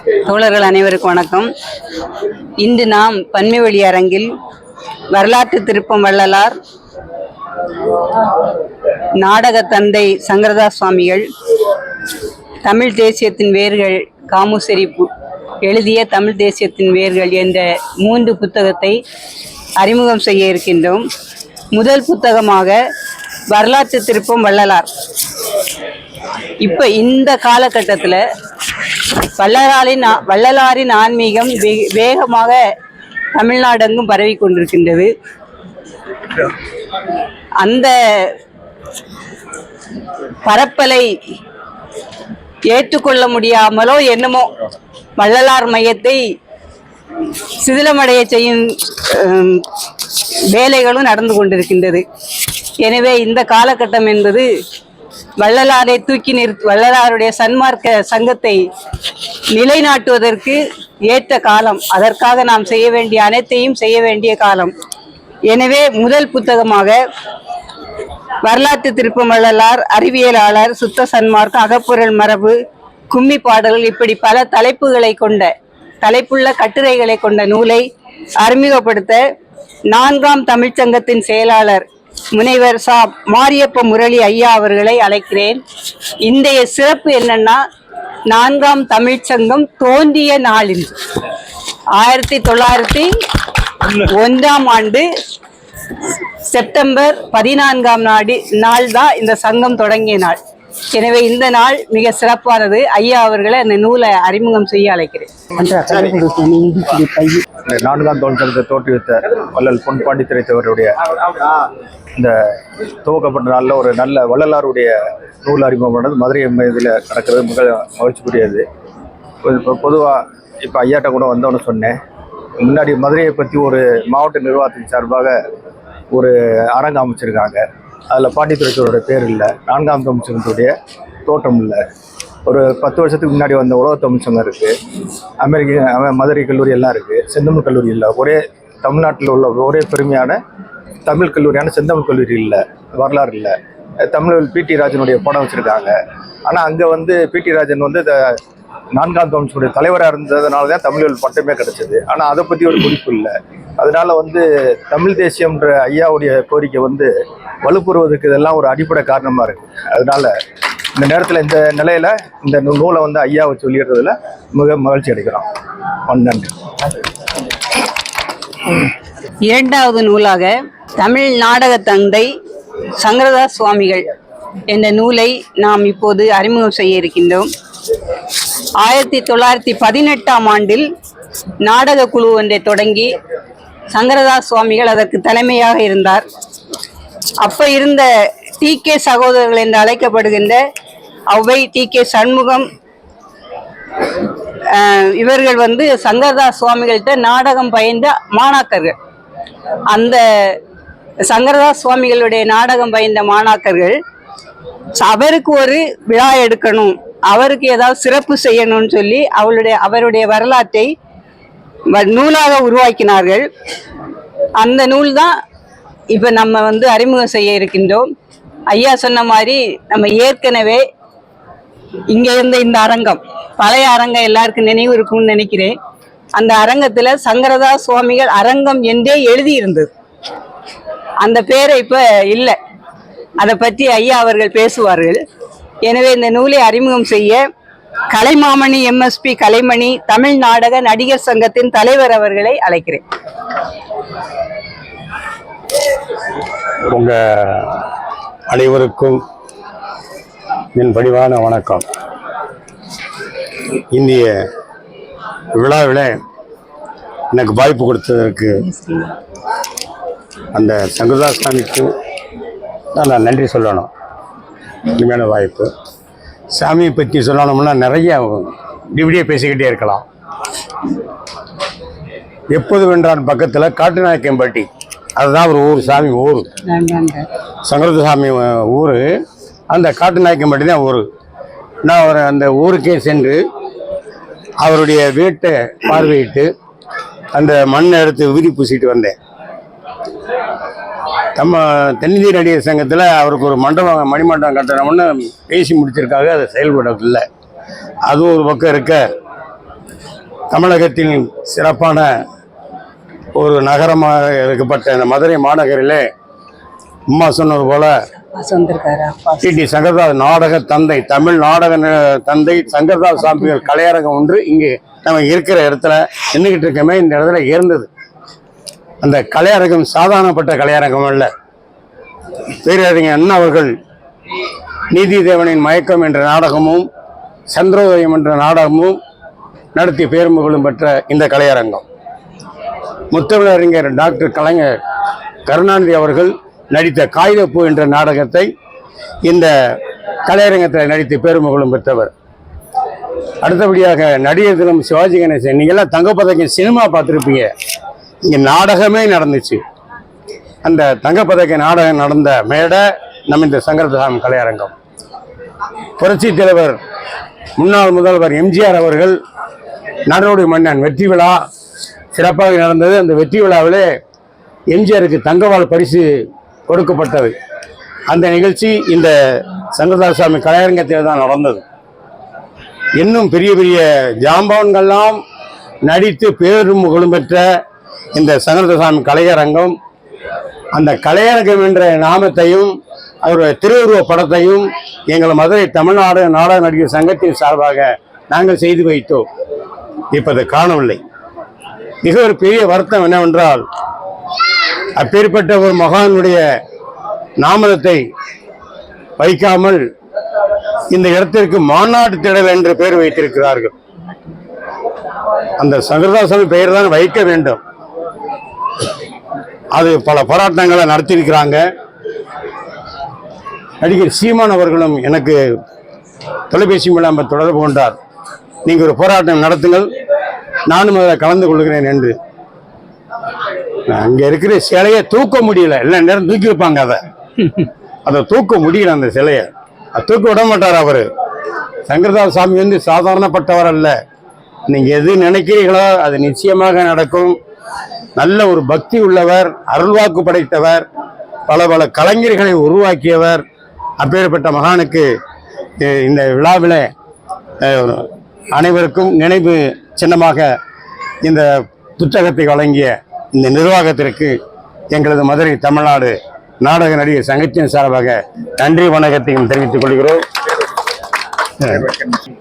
தோழர்கள் அனைவருக்கும் வணக்கம். இன்று நாம் பன்மை வழி அரங்கில் வரலாற்று திருப்பம் வள்ளலார், நாடக தந்தை சங்கரதாஸ் சுவாமிகள், தமிழ் தேசியத்தின் வேர்கள் காமுசரி எழுதிய தமிழ் தேசியத்தின் வேர்கள் என்ற 3 புத்தகத்தை அறிமுகம் செய்ய இருக்கின்றோம். முதல் புத்தகமாக வரலாற்று திருப்பம் வள்ளலார். இப்போ இந்த காலகட்டத்தில் வள்ளலாரின் ஆன்மீகம் வேகமாக தமிழ்நாடெங்கும் பரவி கொண்டிருக்கின்றது. அந்த பரப்பலை ஏற்றுக்கொள்ள முடியாமலோ என்னமோ வள்ளலார் மையத்தை சிதிலமடைய செய்யும் வேலைகளும் நடந்து கொண்டிருக்கின்றது. எனவே இந்த காலகட்டம் என்பது வள்ளலாரை வள்ளலாருடைய சன்மார்க்க சங்கத்தை நிலைநாட்டுவதற்கு ஏற்ற காலம். அதற்காக நாம் செய்ய வேண்டிய அனைத்தையும் செய்ய வேண்டிய காலம். எனவே முதல் புத்தகமாக வரலாற்று திருப்பம் வள்ளலார், அறிவியலாளர், சுத்த சன்மார்க்க, அகப்பொருள் மரபு, கும்மி பாடல்கள், இப்படி பல தலைப்புள்ள கட்டுரைகளை கொண்ட நூலை அறிமுகப்படுத்த 4ஆம் தமிழ்ச்சங்கத்தின் செயலாளர் முனைவர் மாரியப்ப முரளி ஐயா அவர்களை அழைக்கிறேன். இன்றைய சிறப்பு என்னன்னா, 4ஆம் தமிழ்ச்சங்கம் தோன்றிய நாளில் 1901ஆம் ஆண்டு செப்டம்பர் 14ஆம் நாள் தான் இந்த சங்கம் தொடங்கிய நாள். எனவே இந்த நாள் மிக சிறப்பானது. ஐயா அவர்களை அந்த நூலை அறிமுகம் செய்ய அழைக்கிறேன். 4ஆம் தமிழ்ச்சங்கத்தை தோற்றுவித்த வள்ளல் பொன் பாண்டித்துரைத்தவருடைய இந்த துவக்கப்பட்ட நாளில் ஒரு நல்ல வள்ளலாருடைய நூல் அறிமுகமானது மதுரை இதில் நடக்கிறது மிக மகிழ்ச்சிக்குரியது. இப்போ பொதுவாக இப்போ ஐயாட்ட கூட வந்தோன்னு சொன்னேன், முன்னாடி மதுரையை பற்றி ஒரு மாவட்ட நிர்வாகத்தின் சார்பாக ஒரு அரங்கு அமைச்சிருக்காங்க. அதில் பாண்டித்துரைத்தவருடைய பேர் இல்லை, 4ஆம் தமிழ்ச்சங்கத்துடைய தோற்றம் இல்லை. ஒரு 10 வருஷத்துக்கு முன்னாடி வந்த உலக தமிழ்ச்சங்கம் இருக்குது, மதுரை கல்லூரி எல்லாம் இருக்குது, செந்தமிழ் கல்லூரி இல்லை. ஒரே தமிழ்நாட்டில் உள்ள ஒரே பெருமையான தமிழ் கல்லூரியான செந்தமிழ் கல்லூரி இல்லை, வரலாறு இல்லை. தமிழ் பிடி ராஜனுடைய படம் வச்சுருக்காங்க. ஆனால் அங்கே பிடி ராஜன் 4ஆம் தமிழ்ச்சனுடைய தலைவராக இருந்ததுனால தான் தமிழ் பட்டமே கிடச்சிது. ஆனால் அதை பற்றி ஒரு குறிப்பு இல்லை. அதனால் தமிழ் தேசியம்ன்ற ஐயாவுடைய கோரிக்கை வலுப்பெறுவதற்கு இதெல்லாம் ஒரு அடிப்படை காரணமாக இருக்குது. அதனால் இந்த நேரத்தில் இந்த நிலையில் இந்த நூலை ஐயாவை சொல்லிடுறதுல மிக மகிழ்ச்சி அடைக்கிறோம். நன்றி. 2வது நூலாக தமிழ் நாடக தந்தை சங்கரதாஸ் சுவாமிகள் என்ற நூலை நாம் இப்போது அறிமுகம் செய்ய இருக்கின்றோம். 1918ஆம் ஆண்டில் நாடக குழு ஒன்றை தொடங்கி சங்கரதாஸ் சுவாமிகள் அதற்கு தலைமையாக இருந்தார். அப்போ இருந்த TK சகோதரர்கள் என்று அழைக்கப்படுகின்ற ஔவை, TK சண்முகம், இவர்கள் சங்கரதாஸ் சுவாமிகள்கிட்ட நாடகம் பயின்ற மாணாக்கர்கள். அந்த சங்கரதாஸ் சுவாமிகளுடைய நாடகம் பயின்ற மாணாக்கர்கள் அவருக்கு ஒரு விழா எடுக்கணும், அவருக்கு ஏதாவது சிறப்பு செய்யணும்னு சொல்லி அவருடைய வரலாற்றை நூலாக உருவாக்கினார்கள். அந்த நூல் தான் இப்போ நம்ம அறிமுகம் செய்ய இருக்கின்றோம். ஐயா சொன்ன மாதிரி நம்ம ஏற்கனவே இங்கே இருந்த இந்த அரங்கம், பழைய அரங்கம் எல்லாருக்கும் நினைவு இருக்கும்னு நினைக்கிறேன். அந்த அரங்கத்தில் சங்கரதாஸ் சுவாமிகள் அரங்கம் என்றே எழுதியிருந்தது. அந்த பேரை இப்போ இல்லை. அதை பற்றி ஐயா அவர்கள் பேசுவார்கள். எனவே இந்த நூலை அறிமுகம் செய்ய கலைமாமணி MSP கலைமணி தமிழ் நாடக நடிகர் சங்கத்தின் தலைவர் அவர்களை அழைக்கிறேன். உங்க அனைவருக்கும் என் பணிவான வணக்கம். இந்திய விழாவில் எனக்கு வாய்ப்பு கொடுத்ததற்கு அந்த சங்கரதாஸ் சாமிக்கு நான் நன்றி சொல்லணும். இனிமையான வாய்ப்பு. சாமியை பற்றி சொல்லணும்னா நிறைய இப்படியே பேசிக்கிட்டே இருக்கலாம். எப்போது வென்றான் பக்கத்தில் காட்டுநாயக்கம்பட்டி, அதுதான் ஒரு ஊர், சாமி ஊர், சங்கரதாஸ் சாமி ஊர். அந்த காட்டுநாயக்கம்பட்டி தான் ஊர். நான் அந்த ஊருக்கே சென்று அவருடைய வீட்டை பார்வையிட்டு அந்த மண்ணை எடுத்து விதி பூசிட்டு வந்தேன். நம்ம தென்னிந்திய நடிகர் சங்கத்தில் அவருக்கு ஒரு மண்டபம், மணிமண்டபம் கட்டணும்னு பேசி முடிச்சிருக்காங்க. அதை செயல்படவில்லை. அது ஒரு பக்கம் இருக்க, தமிழகத்தின் சிறப்பான ஒரு நகரமாக இருக்கப்பட்ட இந்த மதுரை மாநகரிலே அம்மா சொன்னது போல டி சங்கரதாஸ் நாடக தந்தை, தமிழ் நாடக தந்தை சங்கரதாஸ் சாமிகள் கலையரங்கம் ஒன்று இங்கே நம்ம இருக்கிற இடத்துல நின்றுகிட்டு இருக்கமே இந்த இடத்துல இருந்தது. அந்த கலையரங்கம் சாதாரணப்பட்ட கலையரங்கம் அல்ல. பேரறிஞர் அண்ணா அவர்கள் நீதி தேவனின் மயக்கம் என்ற நாடகமும் சந்திரோதயம் என்ற நாடகமும் நடத்திய பேரும்புகளும் பெற்ற இந்த கலையரங்கம், முத்தமிழறிஞர் டாக்டர் கலைஞர் கருணாநிதி அவர்கள் நடித்த காகிதப்பூ என்ற நாடகத்தை இந்த கலையரங்கத்தில் நடித்து பேரும்புகளும் பெற்றவர். அடுத்தபடியாக நடிகர் தினம் சிவாஜி கணேசன். நீங்கள்லாம் தங்கப்பதக்கம் சினிமா பார்த்துருப்பீங்க, இங்கே நாடகமே நடந்துச்சு. அந்த தங்கப்பதக்க நாடகம் நடந்த மேடை நம்ம இந்த சங்கரதாசாமி கலையரங்கம். புரட்சி தலைவர் முன்னாள் முதல்வர் எம்ஜிஆர் அவர்கள் நாடோடி மன்னன் வெற்றி விழா சிறப்பாக நடந்தது. அந்த வெற்றி விழாவிலே எம்ஜிஆருக்கு தங்கவாள் பரிசு கொடுக்கப்பட்டது. அந்த நிகழ்ச்சி இந்த சங்கரதாசாமி கலையரங்கத்தில் தான் நடந்தது. இன்னும் பெரிய பெரிய ஜாம்பவான்கள்லாம் நடித்து பேரும் புகழும் பெற்ற இந்த சங்கரதாசாமி கலையரங்கம், அந்த கலையரங்கம் என்ற நாமத்தையும் அவருடைய திருவுருவ படத்தையும் எங்கள் மதுரை தமிழ்நாடு நாடக நடிகர் சங்கத்தின் சார்பாக நாங்கள் செய்து வைத்தோம். இப்போது காணவில்லை. மிக ஒரு பெரிய வருத்தம் என்னவென்றால், அப்பேற்பட்ட ஒரு மகானுடைய நாமத்தை வைக்காமல் இந்த இடத்திற்கு மாநாட்டு திடல் என்று பெயர் வைத்திருக்கிறார்கள். அந்த சங்கரதாசாமி பெயர் தான் வைக்க வேண்டும். அது பல போராட்டங்களை நடத்தியிருக்கிறாங்க. நடிகர் சீமான் அவர்களும் எனக்கு தொலைபேசி மூலம் தொடர்பு கொண்டார். நீங்கள் ஒரு போராட்டம் நடத்துங்கள், நானும் அதில் கலந்து கொள்கிறேன் என்று. அங்கே இருக்கிற சிலையை தூக்க முடியல, எல்லா நேரம் தூக்கி வைப்பாங்க, அதை தூக்க முடியல. அந்த சிலையை தூக்க விட மாட்டார் அவர். சங்கரதாஸ் சாமி வந்து சாதாரணப்பட்டவர் அல்ல. நீங்க எது நினைக்கிறீர்களோ அது நிச்சயமாக நடக்கும். நல்ல ஒரு பக்தி உள்ளவர், அருள்வாக்கு படைத்தவர், பல பல கலைஞர்களை உருவாக்கியவர். அப்பேற்பட்ட மகானுக்கு இந்த விழாவில் அனைவருக்கும் நினைவு சின்னமாக இந்த புத்தகத்தை வழங்கிய இந்த நிர்வாகத்திற்கு எங்களது மதுரை தமிழ்நாடு நாடக நடிகர் சங்கத்தின் சார்பாக நன்றி வணக்கத்தையும் தெரிவித்துக் கொள்கிறோம்.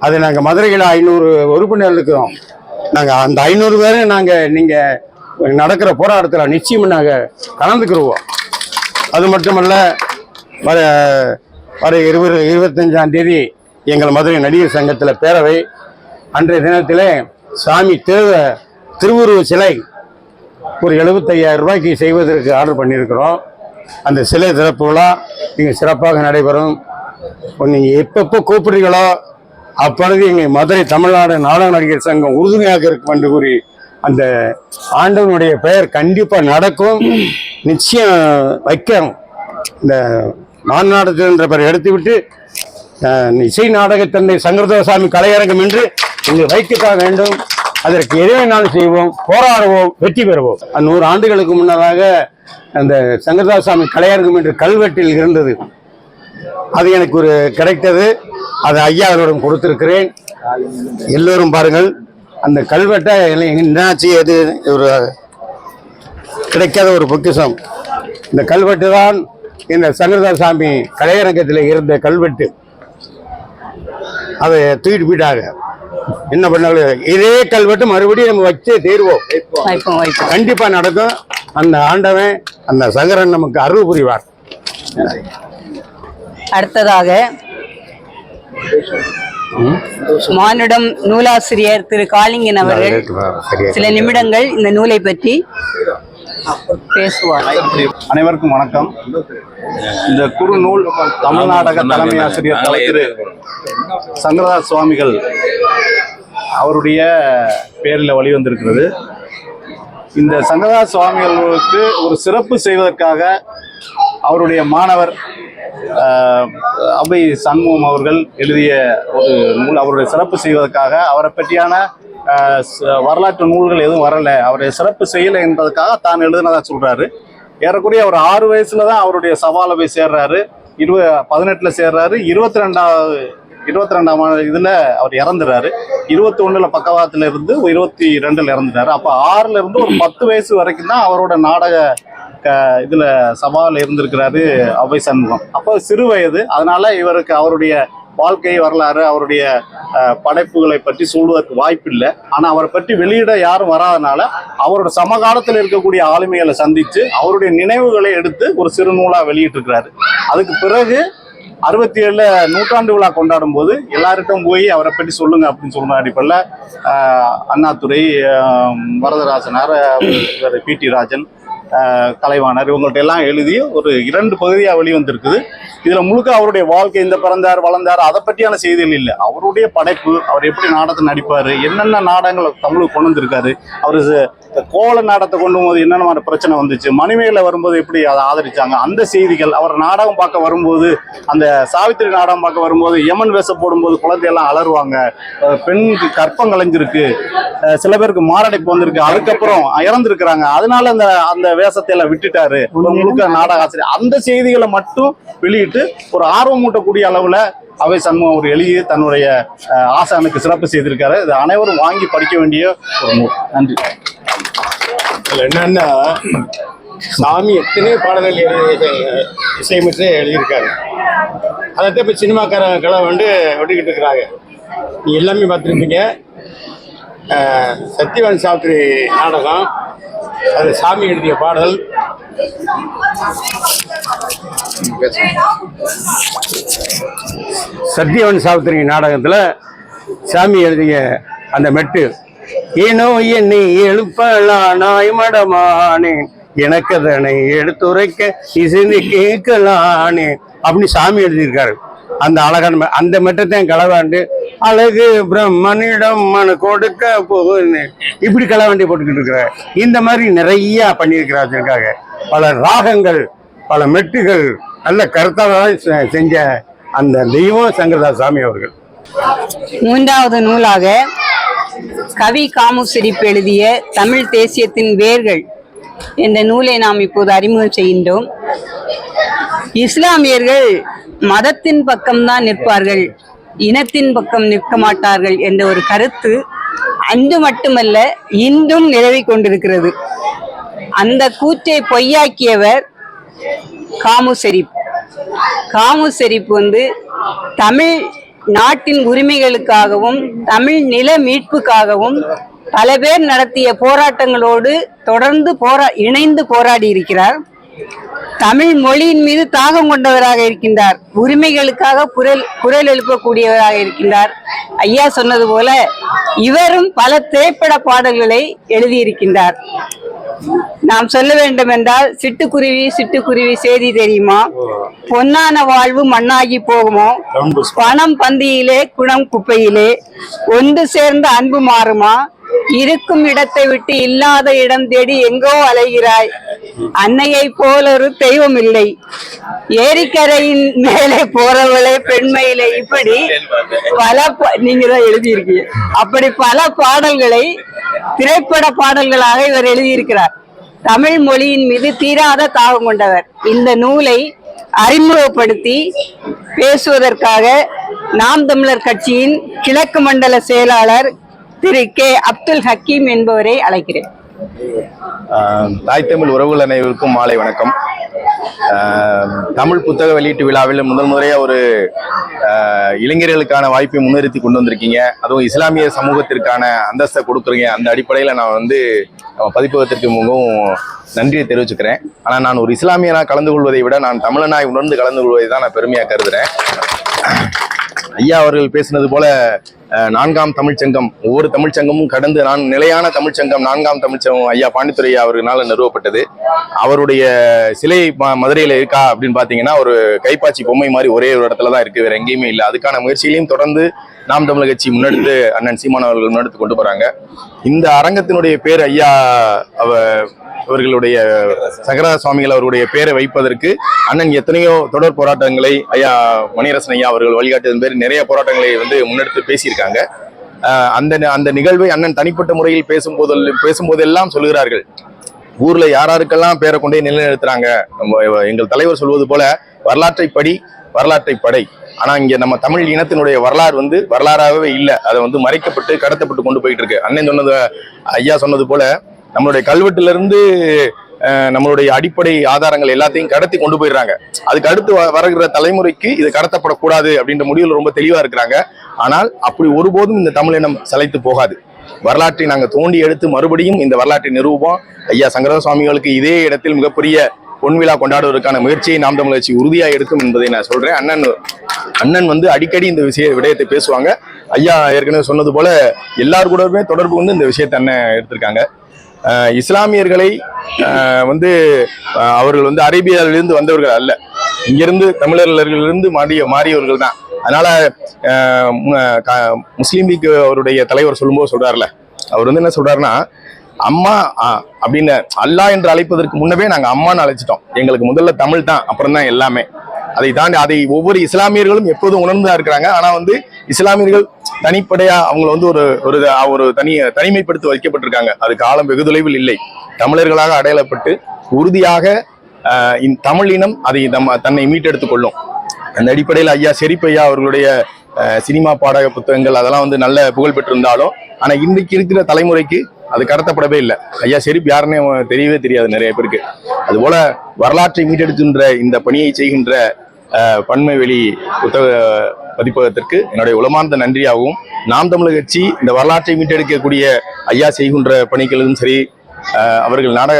அது நாங்கள் மதுரையில் 500 உறுப்பினர் இருக்கிறோம். நாங்கள் அந்த 500 பேரும் நீங்கள் நடக்கிற போராட்டத்தில் நிச்சயம் நாங்கள் கலந்துக்கிடுவோம். அது மட்டுமல்ல, வர 25ஆம் தேதி எங்கள் மதுரை நடிகர் சங்கத்தில் பேரவை. அன்றைய தினத்திலே சாமி திருவுருவ சிலை ஒரு 75,000 ரூபாய்க்கு செய்வதற்கு ஆர்டர் பண்ணியிருக்கிறோம். அந்த சிலை திறப்பு விழா நீங்கள் சிறப்பாக நடைபெறும். நீங்கள் எப்பப்போ கூப்பிடுறீங்களோ அப்பொழுது எங்கள் மதுரை தமிழ்நாடு நாடக நடிகர் சங்கம் உறுதுணையாக இருக்கும் என்று கூறி அந்த ஆண்டவனுடைய பெயர் கண்டிப்பாக நடக்கும். நிச்சயம் வைக்கணும். இந்த மாநாடத்தில் என்ற பெயர் எடுத்துவிட்டு இசை நாடக தந்தை சங்கரதாசாமி கலையரங்கம் என்று இங்கு வைக்கத்தான் வேண்டும். அதற்கு எதுவேனாலும் செய்வோம், போராடுவோம், வெற்றி பெறுவோம். 100 ஆண்டுகளுக்கு முன்னதாக அந்த சங்கரதாசாமி கலையரங்கம் என்று கல்வெட்டில் இருந்தது. அது எனக்கு ஒரு கிடைத்தது. அது ஐயாவிடம் கொடுத்திருக்கிறேன். எல்லோரும் பாருங்கள். அந்த கல்வெட்டை என்னாச்சு, அது ஒரு கிடைக்காத ஒரு பொக்கிஷம். இந்த கல்வெட்டு தான் இந்த சங்கரதாசாமி கலையரங்கத்தில் இருந்த கல்வெட்டு. அதை தூக்கிட்டு போயிட்டாங்க. என்ன பண்ணாங்க, இதே கல்வெட்டு மறுபடியும் நம்ம வச்சு தீர்வோம். கண்டிப்பா நடக்கும். அந்த ஆண்டவன் அந்த சங்கரன் நமக்கு அருள் புரிவார். அடுத்ததாக மானுடம் நூலாசிரியர் திரு காளிங்கன் அவர்கள் சில நிமிடங்கள் இந்த நூலை பற்றி பேசுவார். அனைவருக்கும் வணக்கம். இந்த குறுநூல் தமிழ்நாடக தலைமை ஆசிரியர் திரு சங்கரதாஸ் சுவாமிகள் அவருடைய பேரில் வெளிவந்திருக்கிறது. இந்த சங்கரதாஸ் சுவாமிகளுக்கு ஒரு சிறப்பு செய்வதற்காக அவருடைய மாணவர் அபை சண்முகம் அவர்கள் எழுதிய ஒரு நூல். அவருடைய சிறப்பு செய்வதற்காக, அவரை பற்றியான வரலாற்று நூல்கள் எதுவும் வரலை, அவருடைய சிறப்பு செய்யலை என்பதற்காக தான் எழுதுனதா சொல்றாரு. ஏறக்குறைய அவர் 6 வயசுல தான் அவருடைய சவாலை போய் சேர்றாரு. 18ல் சேர்றாரு. 22வது 22ஆம் இதுல அவர் இறந்துறாரு. 21ல பக்கவாத்துல இருந்து 22ல இறந்துட்டாரு. அப்ப 6ல இருந்து ஒரு 10 வயசு வரைக்கும் தான் அவரோட நாடக இதுல சபாவில் இருந்திருக்கிறாரு அவை சண்முகம். அப்போ சிறு வயது, அதனால இவருக்கு அவருடைய வாழ்க்கை வரலாறு, அவருடைய படைப்புகளை பற்றி சொல்வதற்கு வாய்ப்பு இல்லை. ஆனா அவரை பற்றி வெளியிட யாரும் வராதனால அவரோட சமகாலத்தில் இருக்கக்கூடிய ஆளுமைகளை சந்திச்சு அவருடைய நினைவுகளை எடுத்து ஒரு சிறு நூலா வெளியிட்டிருக்கிறாரு. அதுக்கு பிறகு 67 நூற்றாண்டு விழா கொண்டாடும் போது எல்லார்கிட்டும் போய் அவரை பற்றி சொல்லுங்க அப்படின்னு சொல்ற அடிப்படையில் அண்ணாதுரை, வரதராசனார், பிடி ராஜன், கலைவாணர் இவங்கள்ட்ட எல்லாம் எழுதி ஒரு 2 பகுதியாக வெளிவந்திருக்குது. இதுல முழுக்க அவருடைய வாழ்க்கை, இந்த பிறந்தார் வளர்ந்தார் அதை பற்றியான செய்திகள் இல்லை. அவருடைய படைப்பு, அவர் எப்படி நாடகத்தை நடிப்பாரு, என்னென்ன நாடகங்களை தமிழுக்கு கொண்டு வந்திருக்காரு, அவரு கோல நாடகத்தை கொண்டு போது என்னென்ன பிரச்சனை வந்துச்சு, மணிமேகலை வரும்போது எப்படி அதை ஆதரிச்சாங்க, அந்த செய்திகள். அவர் நாடகம் பார்க்க வரும்போது, அந்த சாவித்திரி நாடகம் பார்க்க வரும்போது யமன் வேஷம் போடும்போது குழந்தையெல்லாம் அலறுவாங்க, பெண்ணுக்கு கற்பம் கலைஞ்சிருக்கு, சில பேருக்கு மாரடைப்பு வந்திருக்கு, அதுக்கப்புறம் இறந்துருக்கிறாங்க, அதனால அந்த வேஷத்தை எல்லாம் விட்டுட்டாரு முழுக்க நாடக ஆசிரியர். அந்த செய்திகளை மட்டும் வெளியிட்டு ஒரு ஆர்வம் ஊட்டக்கூடிய அளவுல அவை சண்முகம் அவர் எழுதி தன்னுடைய ஆசானுக்கு சிறப்பு செய்திருக்காரு. இது அனைவரும் வாங்கி படிக்க வேண்டிய ஒரு நூல். நன்றி. என்னன்னா, சாமி எத்தனை பாடல்கள் இசையமைச்சு எழுதியிருக்காரு. அதைத்தான் இப்போ சினிமாக்காரங்களை வெட்டிக்கிட்டு இருக்கிறாங்க. நீ எல்லாமே பார்த்துருப்பீங்க. சத்யவான் சாவித்திரி நாடகம், அது சாமி எழுதிய பாடல். சத்யவான் சாவித்திரி நாடகத்துல சாமி எழுதிய அந்த மெட்டு, ஏனோ என்னை எழுப்பலானாய் மடமானேன், எனக்கு அதனை எடுத்துரைக்க இசைந்து கேட்கலானே அப்படின்னு சாமி எழுதியிருக்காரு. அந்த அழகான அந்த மெட்டத்தையும் களவாண்டு அழகு பிரம்மனிடம் மனு கொடுக்க போகுன்னு இப்படி களவாண்டி போட்டுக்கிட்டு இருக்கிறார். இந்த மாதிரி நிறைய பண்ணியிருக்கிறாங்க. பல ராகங்கள், பல மெட்டுகள் நல்ல கருத்தாக செஞ்ச அந்த தெய்வம் சங்கரதாஸ் சாமி அவர்கள். 3வது நூலாக கவி காமுசிரிப்பு எழுதிய தமிழ் தேசியத்தின் வேர்கள் என்ற நூலை நாம் இப்போது அறிமுகம் செய்கின்றோம். இஸ்லாமியர்கள் மதத்தின் பக்கம்தான் நிற்பார்கள், இனத்தின் பக்கம் நிற்க மாட்டார்கள் என்ற ஒரு கருத்து அன்று மட்டுமல்ல இன்றும் நிலவிக் கொண்டிருக்கிறது. அந்த கூற்றை பொய்யாக்கியவர் காமுசெரிப். காமுசெரிப்பு தமிழ் நாட்டின் உரிமைகளுக்காகவும் தமிழ் நில மீட்புக்காகவும் பல பேர் நடத்திய போராட்டங்களோடு தொடர்ந்து இணைந்து போராடி இருக்கிறார். தமிழ் மொழியின் மீது தாகம் கொண்டவராக இருக்கின்றார். உரிமைகளுக்காக குரல் எழுப்பக்கூடியவராக இருக்கின்றார். ஐயா சொன்னது போல இவரும் பல திரைப்பட பாடல்களை எழுதியிருக்கின்றார். நாம் சொல்ல வேண்டும் என்றால், சிட்டுக்குருவி சிட்டுக்குருவி செய்தி தெரியுமா, பொன்னான வாழ்வு மண்ணாகி போகுமோ, பணம் பந்தியிலே குணம் குப்பையிலே, ஒன்று சேர்ந்த அன்பு மாறுமா, இருக்கும் இடத்தை விட்டு இல்லாத இடம் தேடி எங்கோ அலைகிறாய், அன்னையை போல ஒரு தெய்வம் இல்லை, ஏரிக்கரையின் மேலே போறவளே பெண்மையிலே, இப்படி பல நீங்க தான் எழுதியிருக்கீங்க. அப்படி பல பாடல்களை திரைப்பட பாடல்களாக இவர் எழுதியிருக்கிறார். தமிழ் மொழியின் மீது தீராத தாகம் கொண்டவர். இந்த நூலை அறிமுகப்படுத்தி பேசுவதற்காக நாம் தமிழர் கட்சியின் கிழக்கு மண்டல செயலாளர் திரு கே அப்துல் ஹக்கீம் என்பவரை அழைக்கிறேன். தாய் தமிழ் உறவுகள் அனைவருக்கும் மாலை வணக்கம். தமிழ் புத்தக வெளியீட்டு விழாவில் முதன்முறையாக ஒரு இளைஞர்களுக்கான வாய்ப்பை முன்னிறுத்தி கொண்டு வந்திருக்கீங்க. அதுவும் இஸ்லாமிய சமூகத்திற்கான அந்தஸ்தை கொடுக்குறீங்க. அந்த அடிப்படையில் நான் பதிப்பகத்திற்கு மிகவும் நன்றியை தெரிவிச்சுக்கிறேன். ஆனால் நான் ஒரு இஸ்லாமியனாக கலந்து கொள்வதை விட நான் தமிழனாய் உணர்ந்து கலந்து கொள்வதை தான் நான் பெருமையாக கருதுகிறேன். ஐயா அவர்கள் பேசினது போல 4ஆம் தமிழ்ச்சங்கம், ஒவ்வொரு தமிழ்ச்சங்கமும் கடந்து நிலையான தமிழ்ச்சங்கம் 4ஆம் தமிழ்ச்சங்கம் ஐயா பாண்டித்துரை அவர்களால் நிறுவப்பட்டது. அவருடைய சிலை மதுரையில் இருக்கா அப்படின்னு பார்த்தீங்கன்னா ஒரு கைப்பாச்சி பொம்மை மாதிரி ஒரே ஒரு இடத்துல தான் இருக்கு, வேற எங்கேயுமே இல்லை. அதுக்கான முயற்சிகளையும் தொடர்ந்து நாம் தமிழர் கட்சி முன்னெடுத்து அண்ணன் சீமான் அவர்கள் முன்னெடுத்து கொண்டு போறாங்க. இந்த அரங்கத்தினுடைய பேர் ஐயா அவர்களுடைய சங்கரதாஸ் சுவாமிகள் அவருடைய பேரை வைப்பதற்கு அண்ணன் எத்தனையோ தொடர் போராட்டங்களை ஐயா மணியரசன் ஐயா அவர்கள் வழிகாட்டியதன் பேர் நிறைய போராட்டங்களை முன்னெடுத்து பேசியிருக்காங்க. அந்த நிகழ்வை அண்ணன் தனிப்பட்ட முறையில் பேசும்போதெல்லாம் சொல்லுகிறார்கள், ஊர்ல யாருக்கெல்லாம் பேரை கொண்டே நிலைநிறுத்துறாங்க. எங்கள் தலைவர் சொல்வது போல வரலாற்றை படி வரலாற்றை படை, ஆனா இங்க நம்ம தமிழ் இனத்தினுடைய வரலாறு வந்து வரலாறாகவே இல்லை. அதை வந்து மறைக்கப்பட்டு கடத்தப்பட்டு கொண்டு போயிட்டு இருக்கு. அண்ணன் சொன்னது, ஐயா சொன்னது போல நம்மளுடைய கல்வெட்டுல இருந்து நம்மளுடைய அடிப்படை ஆதாரங்கள் எல்லாத்தையும் கடத்தி கொண்டு போயிடுறாங்க. அதுக்கு அடுத்து வருகிற தலைமுறைக்கு இது கடத்தப்படக்கூடாது அப்படின்ற முடிவில் ரொம்ப தெளிவா இருக்கிறாங்க. ஆனால் அப்படி ஒருபோதும் இந்த தமிழினம் சளைத்து போகாது. வரலாற்றை நாங்க தோண்டி எடுத்து மறுபடியும் இந்த வரலாற்றை நிரூபம். ஐயா சங்கரதாஸ் சுவாமிகளுக்கு இதே இடத்தில் மிகப்பெரிய பொன்விழா கொண்டாடுவதற்கான முயற்சியை நாம் தமிழர் கட்சி உறுதியாக எடுக்கும் என்பதை நான் சொல்றேன். அண்ணன் வந்து அடிக்கடி இந்த விடயத்தை பேசுவாங்க. ஐயா ஏற்கனவே சொன்னது போல எல்லார் கூடவே தொடர்பு வந்து இந்த விஷயத்தை அண்ணன் எடுத்திருக்காங்க. இஸ்லாமியர்களை வந்து அவர்கள் வந்து அரேபியாவிலிருந்து வந்தவர்கள் அல்ல, இங்கிருந்து தமிழர்களிலிருந்து மாறியவர்கள் தான். அதனால முஸ்லீம் லீக் அவருடைய தலைவர் சொல்லும்போது சொல்றாருல, அவர் வந்து என்ன சொல்றாருன்னா, அம்மா அப்படின்னு அல்லாஹ் என்று அழைப்பதற்கு முன்னவே நாங்க அம்மான்னு அழைச்சிட்டோம். எங்களுக்கு முதல்ல தமிழ் தான், அப்புறம் தான் எல்லாமே. அதை தாண்டி அதை ஒவ்வொரு இஸ்லாமியர்களும் எப்போதும் உணர்ந்துதான் இருக்கிறாங்க. ஆனா வந்து இஸ்லாமியர்கள் தனிப்படையா அவங்களை வந்து ஒரு தனிமைப்படுத்தி வைக்கப்பட்டிருக்காங்க. அது காலம் வெகு தொலைவில் இல்லை. தமிழர்களாக அடையாளப்பட்டு உறுதியாக தமிழ் இனம் அதை தன்னை மீட்டெடுத்துக் கொள்ளும். அந்த அடிப்படையில் ஐயா ஷெரீப் அவர்களுடைய சினிமா பாடக புத்தகங்கள் அதெல்லாம் வந்து நல்ல புகழ் பெற்றிருந்தாலும் ஆனா இன்னைக்கு இருக்கிற தலைமுறைக்கு அது கடத்தப்படவே இல்லை. ஐயா ஷெரீப் யாருன்னே தெரியவே தெரியாது நிறைய பேருக்கு. அதுபோல வரலாற்றை மீட்டெடுக்கின்ற இந்த பணியை செய்கின்ற பன்மைவெளி புத்தக பதிப்பகத்திற்கு என்னுடைய உளமார்ந்த நன்றியாகவும், நாம் தமிழர் கட்சி இந்த வரலாற்றை மீட்டெடுக்கக்கூடிய ஐயா செய்கின்ற பணிகளிலும் சரி, அவர்கள் நாடக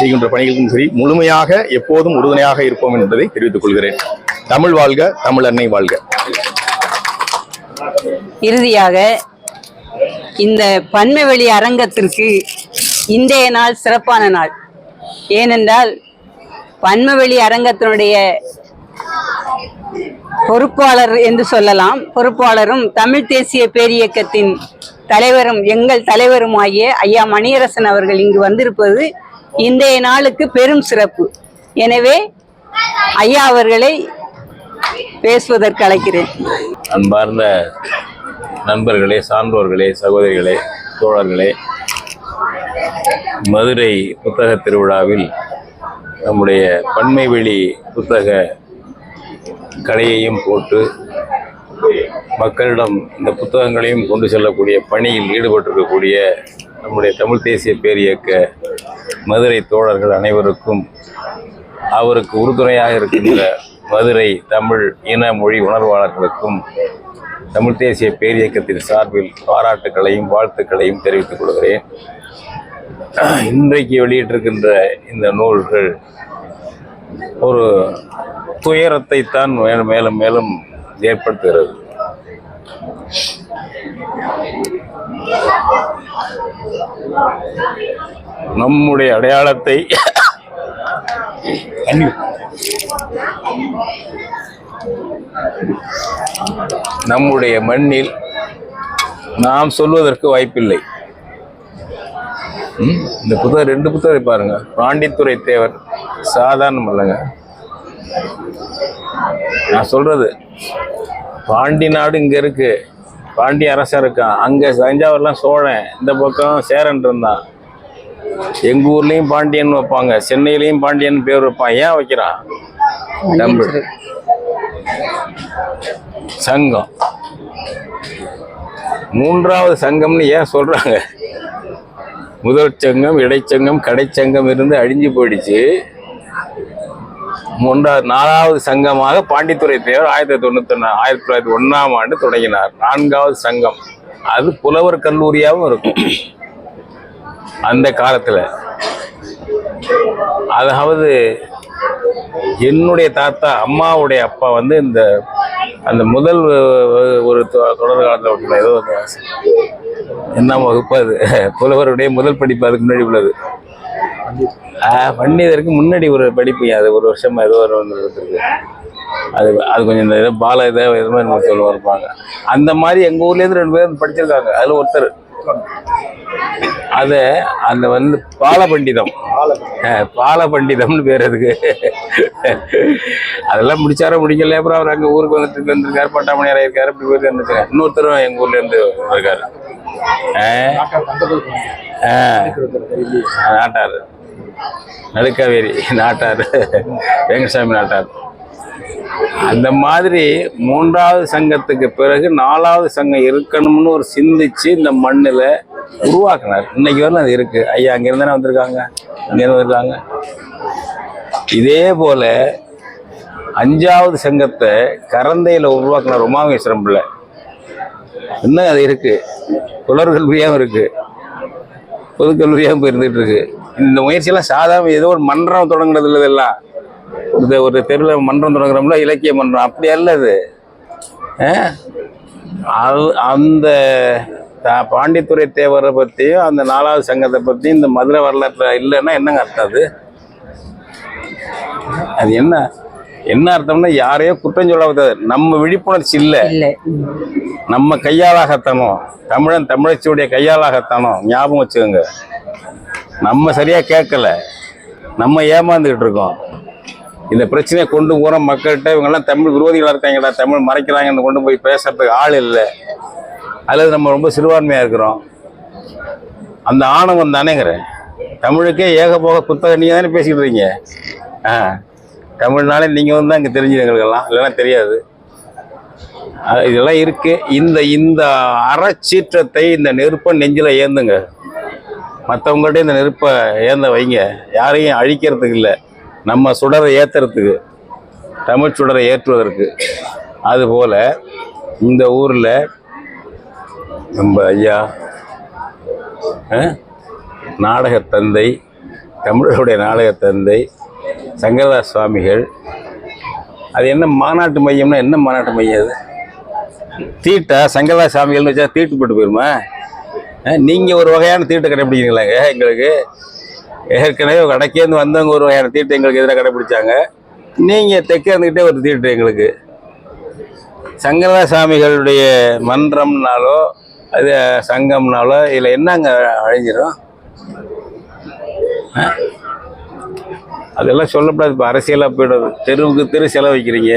செய்கின்ற பணிகளுக்கும் சரி முழுமையாக எப்போதும் உறுதுணையாக இருப்போம் என்பதை தெரிவித்துக் கொள்கிறேன். தமிழ் வாழ்க, தமிழ் அன்னை வாழ்க. இறுதியாக இந்த பன்மைவெளி அரங்கத்திற்கு இன்றைய நாள் சிறப்பான நாள். ஏனென்றால் பன்மைவெளி அரங்கத்தினுடைய பொறுப்பாளர் என்று சொல்லலாம், பொறுப்பாளரும் தமிழ் தேசிய பேரியக்கத்தின் தலைவரும் எங்கள் தலைவருமாகிய ஐயா மணியரசன் அவர்கள் இங்கு வந்திருப்பது இன்றைய நாளுக்கு பெரும் சிறப்பு. எனவே ஐயா அவர்களை பேசுவதற்கு அழைக்கிறேன். அன்பார்ந்த நண்பர்களே, சான்றோர்களே, சகோதரிகளே, தோழர்களே, மதுரை புத்தக திருவிழாவில் நம்முடைய பன்மைவெளி புத்தக கடையையும் போட்டு மக்களிடம் இந்த புத்தகங்களையும் கொண்டு செல்லக்கூடிய பணியில் ஈடுபட்டிருக்கக்கூடிய நம்முடைய தமிழ் தேசிய பேரியக்க மதுரை தோழர்கள் அனைவருக்கும், அவருக்கு உறுதுணையாக இருக்கின்ற மதுரை தமிழ் இன மொழி உணர்வாளர்களுக்கும் தமிழ் தேசிய பேரியக்கத்தின் சார்பில் பாராட்டுக்களையும் வாழ்த்துக்களையும் தெரிவித்துக் கொள்கிறேன். இன்றைக்கு வெளியிட்டிருக்கின்ற இந்த நூல்கள் ஒரு துயரத்தை தான் மேலும் மேலும் ஏற்படுத்துகிறது. நம்முடைய அடையாளத்தை நம்முடைய மண்ணில் நாம் சொல்வதற்கு வாய்ப்பில்லை. இந்த புத்தகம் 2 புத்தகம் பாருங்க. பாண்டித்துரை தேவர் சாதாரணம் இல்லைங்க. நான் சொல்றது, பாண்டி நாடு இங்க இருக்கு, பாண்டிய அரசன் இருக்கான், அங்க தஞ்சாவூர்லாம் சோழன், இந்த பக்கம் சேரன் இருந்தான். எங்க ஊர்லயும் பாண்டியன் வைப்பாங்க, சென்னையிலயும் பாண்டியன் பேர் வைப்பான். ஏன் வைக்கிறான்? தமிழ் சங்கம், 3வது சங்கம்னு ஏன் சொல்றாங்க? முதல் சங்கம், இடைச்சங்கம், கடைச்சங்கம் இருந்து அழிஞ்சு போயிடுச்சு. 4வது சங்கமாக பாண்டித்துரை தேவர் 1901ஆம் ஆண்டு தொடங்கினார். 4வது சங்கம், அது புலவர் கல்லூரியாகவும் இருக்கும் அந்த காலத்துல. அதாவது என்னுடைய தாத்தா, அம்மாவுடைய அப்பா வந்து அந்த முதல் ஒரு தொடர் காலத்தில் ஏதோ என்ன வகுப்பு, அது புலவருடைய முதல் படிப்பு, அதுக்கு முன்னாடி உள்ளது. பண்டிதருக்கு முன்னாடி ஒரு படிப்பு, அது ஒரு வருஷமா ஏதோ இருக்கு. அது கொஞ்சம் இந்த பால இது மாதிரி சொல்லுவா இருப்பாங்க. அந்த மாதிரி எங்க ஊர்லேருந்து 2 பேர் படிச்சிருக்காங்க. அதுல ஒருத்தர் அந்த வந்து பாலபண்டிதம், பாலபண்டிதம்னு பேர் அதுக்கு. அதெல்லாம் முடிச்சார முடிக்கல. அப்புறம் அவர் அங்கே ஊருக்கு வந்திருக்காரு, பட்டாமணியார் இருக்காரு, அப்படி போயிட்டு இருந்துருக்காரு. இன்னொருத்தரும் எங்க ஊர்ல இருந்து இருக்காரு, நாட்டார், நடுக்காவேரி நாட்டார், வெங்கடசாமி நாட்டார். அந்த மாதிரி 3வது சங்கத்துக்கு பிறகு 4வது சங்கம் இருக்கணும்னு ஒரு சிந்திச்சு இந்த மண்ணில் உருவாக்குனார். இன்னைக்கு வரலாம் அது இருக்கு. ஐயா அங்கிருந்து தானே வந்திருக்காங்க, அங்கிருந்து வந்திருக்காங்க. இதே போல 5வது சங்கத்தை கரந்தையில் உருவாக்குனார் உமாமேஸ்வரம் பிள்ளை. இன்னும் அது இருக்கு, தொடர் கல்வியாகவும் இருக்கு, பொதுக்கல்வியாகவும் போய் இருந்துகிட்டு இருக்கு. இந்த முயற்சியெல்லாம் சாதாரண ஏதோ ஒரு மன்றம் தொடங்குறது இல்லை. இதெல்லாம் ஒரு தெருவில் மன்றம் தொடங்குறோம்ல, இலக்கிய மன்றம், அப்படி அல்ல அது. அந்த பாண்டித்துரை தேவரை பற்றியும் அந்த 4வது சங்கத்தை பற்றியும் இந்த மதுரை வரலாற்றில் இல்லைன்னா என்னங்க அர்த்தம்? அது என்ன அர்த்தம்னா யாரையோ குற்றம் சொல்ல, நம்ம விழிப்புணர்ச்சி இல்லை, நம்ம கையாளாகத்தனம், தமிழச்சியுடைய கையாளாகத்தனம். ஞாபகம் வச்சுக்கோங்க, நம்ம சரியா கேட்கல, நம்ம ஏமாந்துக்கிட்டு இருக்கோம். இந்த பிரச்சனையை கொண்டு போகிற மக்கள்கிட்ட இவங்கெல்லாம் தமிழ் விரோதிகளாக இருக்காங்கடா, தமிழ் மறைக்கிறாங்கன்னு கொண்டு போய் பேசுறதுக்கு ஆள் இல்லை, அல்லது நம்ம ரொம்ப சிறுபான்மையாக இருக்கிறோம். அந்த ஆணவம் தானேங்கிறேன். தமிழுக்கே ஏகபோக புத்தகம் நீங்கள் தானே பேசிக்கிட்டு இருக்கீங்க. தமிழ்னாலே நீங்கள் வந்து அங்கே தெரிஞ்சு எங்களுக்கெல்லாம் இல்லைன்னா தெரியாது. இதெல்லாம் இருக்கு. இந்த அறச்சீற்றத்தை, இந்த நெருப்பை நெஞ்சில் ஏந்துங்க. மற்றவங்கள்ட்ட இந்த நெருப்பை ஏந்த வைங்க. யாரையும் அழிக்கிறதுக்கு இல்லை, நம்ம சுடரை ஏற்றுறதுக்கு, தமிழ் சுடரை ஏற்றுவதற்கு. அதுபோல் இந்த ஊரில் நம்ம ஐயா நாடகத்தந்தை, தமிழருடைய நாடகத்தந்தை சங்கரதாஸ் சுவாமிகள். அது என்ன மாநாட்டு மையம்னா என்ன மாநாட்டு மையம்? அது தீட்டா சங்கரதாஸ் சுவாமிகள்னு வச்சா தீட்டு போட்டு போயிருமா? நீங்கள் ஒரு வகையான தீட்டை கடைப்பிடிக்கிறீங்களாங்க? எங்களுக்கு ஏற்கனவே வடக்கேந்து வந்தவங்க ஒரு வகையான தீட்டை எங்களுக்கு எதிராக கடைப்பிடிச்சாங்க. நீங்கள் தெற்கே இருந்துக்கிட்டே ஒரு தீட்டு எங்களுக்கு. சங்கரதாஸ் சுவாமிகளுடைய மன்றம்னாலோ அது சங்கம்னாலோ இதில் என்னங்க அழிஞ்சிடும்? அதெல்லாம் சொல்லக்கூடாது. இப்போ அரசியலாக போய்டுது. தெருவுக்கு தெரு செலவு வைக்கிறீங்க,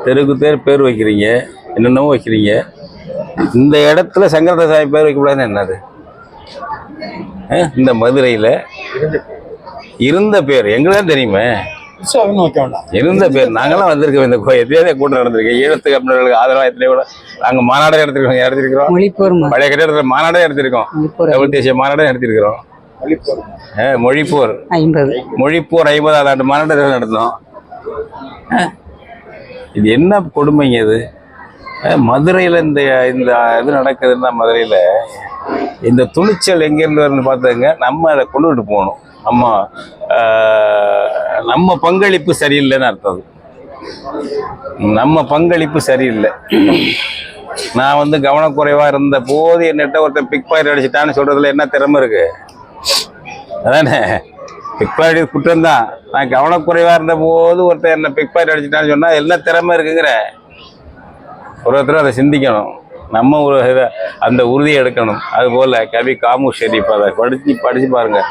தெருவுக்கு தெரு பேர் வைக்கிறீங்க, என்னென்னவோ வைக்கிறீங்க. இந்த இடத்துல சங்கரதாஸ் சாமி பேர் வைக்கக்கூடாதுன்னு என்னது? இந்த மதுரையில் இருந்த பேர் எங்களுக்கு தான் தெரியுமே. இருந்த பேர் நாங்களாம் வந்திருக்கோம். இந்த எத்தனையோ கூட்டம் நடந்திருக்கு. ஈழத்துக்கு அப்படின்றவங்களுக்கு ஆதரவாக எத்தனையோ கூட நாங்கள் மாநாடே நடத்திருக்கிறோம். பழைய கட்டிடத்தில் மாநாடே நடத்திருக்கோம். தமிழ் தேசிய மாநாடே நடத்திருக்கிறோம். மொழிப்போர் 50வது ஆண்டு மாநாடு நடந்தோம். இது என்ன கொடுமைங்க இது? மதுரையில் இந்த இது நடக்குதுன்னா, மதுரையில் இந்த துணிச்சல் எங்கேருந்து வரும்னு பார்த்துங்க. நம்ம அதை கொண்டுகிட்டு போகணும். நம்ம பங்களிப்பு சரியில்லைன்னு அர்த்தம். நம்ம பங்களிப்பு சரியில்லை. நான் வந்து கவனக்குறைவாக இருந்த போது என்னட்ட ஒருத்தர் பிக் பாக்கெட் அடிச்சுட்டான்னு சொல்றதுல என்ன திறமை இருக்கு? அதானே, பிக் பாக்கெட் குற்றம் தான். நான் கவனக்குறைவாக இருந்த போது ஒருத்தர் என்ன பிக் பாக்கெட் அடிச்சுட்டான்னு சொன்னால் என்ன திறமை இருக்குங்கிற ஒருத்தரும் அதை சிந்திக்கணும். நம்ம ஒரு அந்த உறுதியை எடுக்கணும். அதுபோல் கவி காமு ஷெரீப் அதை படித்து பாருங்கள்.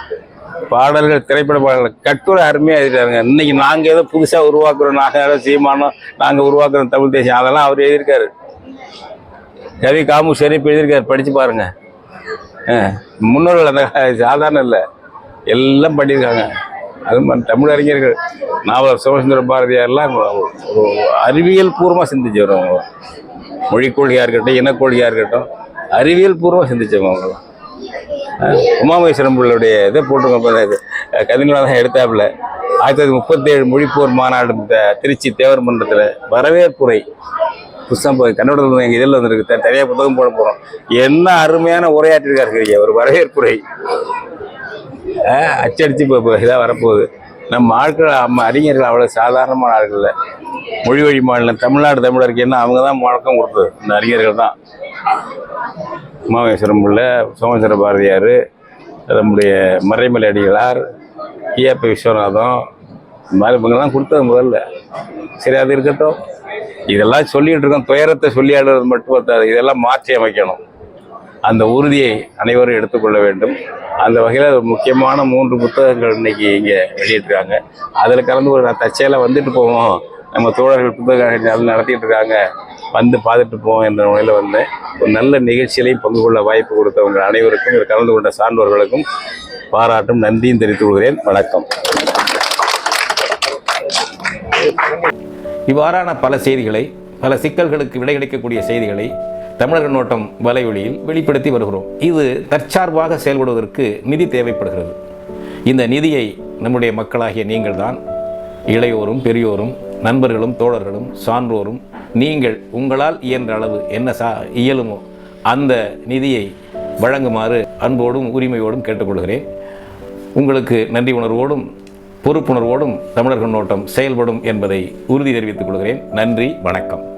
பாடல்கள், திரைப்பட பாடல்கள், கட்டுரை அருமையாக எழுதிட்டாருங்க. இன்னைக்கு நாங்கள் ஏதோ புதுசாக உருவாக்குறோம், நாங்கள் சீமானோம், நாங்கள் உருவாக்குறோம் தமிழ் தேசியம், அதெல்லாம் அவர் எழுதியிருக்காரு. கவி காமு ஷெரீப் எழுதியிருக்காரு, படித்து பாருங்க. முன்னோர்கள் அந்த சாதாரண இல்லை, எல்லாம் பண்ணியிருக்காங்க. அது தமிழ் அறிஞர்கள், நாவலர் சோமசுந்தர பாரதியார்லாம் அறிவியல் பூர்வமாக சிந்திச்சு வருவாங்க. மொழிக் கொள்கையாக இருக்கட்டும், இனக்கொள்கையாக இருக்கட்டும், அறிவியல் பூர்வமாக சிந்திச்சவங்க அவங்களாம். உமாமேஸ்வரம் பிள்ளையுடைய இதை போட்டுருங்க, கவிஞர்களாக தான் எடுத்தாப்புல. 1937 மொழிப்போர் மாநாடு திருச்சி தேவர் மன்றத்தில் வரவேற்புரை புத்தகம் கன்னடத்தில் எங்கள் இதில் வந்துருக்கு. தனியாக புத்தகம் போட போகிறோம். என்ன அருமையான உரையாற்றிருக்காரு ஒரு வரவேற்புரை. அச்சடித்து இப்போ இதாக வரப்போகுது. நம்ம ஆட்கள், நம்ம அறிஞர்கள் அவ்வளோ சாதாரணமான ஆட்கள் இல்லை. மொழி வழி மாநிலம் தமிழ்நாடு தமிழருக்கு என்ன அவங்க தான் முழக்கம் கொடுத்தது, இந்த அறிஞர்கள் தான். உமாமேஸ்வரம் பிள்ளை, சோமசுந்தர பாரதியார், நம்முடைய மறைமலை அடிகளார், ஈயப்ப விஸ்வநாதம், இந்த மாதிரி இவங்கெல்லாம் கொடுத்தது முதல்ல. சரி, அது இருக்கட்டும். இதெல்லாம் சொல்லிகிட்டு இருக்கோம். துயரத்தை சொல்லி ஆடுறது மட்டும் பார்த்தாது, இதெல்லாம் மாற்றி அமைக்கணும். அந்த உறுதியை அனைவரும் எடுத்துக்கொள்ள வேண்டும். அந்த வகையில் முக்கியமான 3 புத்தகங்கள் இன்னைக்கு இங்கே வெளியிட்டிருக்காங்க. அதில் கலந்து ஒரு தற்செயலாக வந்துட்டு போவோம், நம்ம தோழர்கள் புத்தகம் நடத்திட்டு இருக்காங்க, வந்து பார்த்துட்டு போவோம் என்ற முறையில் வந்து ஒரு நல்ல நிகழ்ச்சியிலையும் பங்கு கொள்ள வாய்ப்பு கொடுத்தவங்க அனைவருக்கும், இதில் கலந்து கொண்ட சான்றோர்களுக்கும் பாராட்டும் நன்றியும் தெரிவித்துக் கொள்கிறேன். வணக்கம். இவ்வாறான பல செய்திகளை, பல சிக்கல்களுக்கு விடை கிடைக்கக்கூடிய செய்திகளை தமிழர் கண்ணோட்டம் வலைவழியில் வெளிப்படுத்தி வருகிறோம். இது தற்சார்பாக செயல்படுவதற்கு நிதி தேவைப்படுகிறது. இந்த நிதியை நம்முடைய மக்களாகிய நீங்கள்தான், இளையோரும் பெரியோரும் நண்பர்களும் தோழர்களும் சான்றோரும், நீங்கள் உங்களால் இயன்ற அளவு என்ன இயலுமோ அந்த நிதியை வழங்குமாறு அன்போடும் உரிமையோடும் கேட்டுக்கொள்கிறேன். உங்களுக்கு நன்றி உணர்வோடும் பொறுப்புணர்வோடும் தமிழர் கண்ணோட்டம் செயல்படும் என்பதை உறுதி தெரிவித்துக் கொள்கிறேன். நன்றி, வணக்கம்.